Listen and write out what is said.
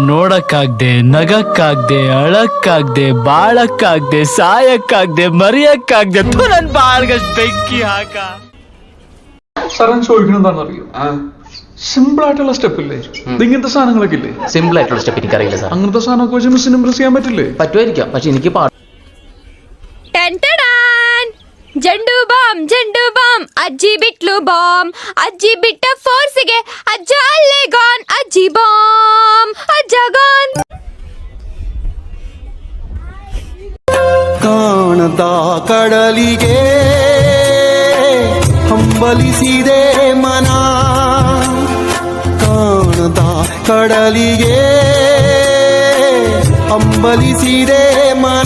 ನೋಡಕ್ಕಾಗ್ದೆ, ನಗಕ್ಕಾಗ್ದೆ, ಅಳಕ್ಕಾಗ್ದೆ, ಬಾಳಕ್ಕಾಗ್ದೆ, സായക്കാഗ്ದೆ, മറിയക്കാഗ്ದೆ, നൻ ബാൾഗസ് ಬೆಂಕಿ ಹಾಕ. സാറൻ ചോദിക്കണം എന്താണെന്നറിയോ? സിമ്പിൾ ആയിട്ടുള്ള സ്റ്റെപ്പ് ഇല്ലേ? ഇങ്ങനത്തെ സാധനങ്ങളൊക്കെ ഇല്ലേ? സിമ്പിൾ ആയിട്ടുള്ള സ്റ്റെപ്പ് എനിക്കറിയില്ല സാർ. അങ്ങനത്തെ സാധനമൊക്കെ വെച്ച് മിസ്സിന് ഇംപ്രസ് ചെയ്യാൻ പറ്റില്ലേ? പറ്റുമായിരിക്കാം, പക്ഷെ എനിക്ക് ಜಂಡು ಬಾಮ್ ಅಜ್ಜಿ ಬಿಟ್ಲು ಬಾಮ್, ಅಜ್ಜಿ ಬಿಟ್ಟ ಫೋರ್ಸಿಗೆ ಅಜ್ಜ ಅಲ್ಲೇ ಗಾನ್, ಅಜ್ಜಿ ಬಾಮ್ ಅಜ್ಜ ಗಾನ್. ಕಾಣದ ಕಡಲಿಗೆ ಹಂಬಲಿಸಿದೆ ಮನ, ಕಾಣದ ಕಡಲಿಗೆ ಹಂಬಲಿಸಿದೆ ಮನ.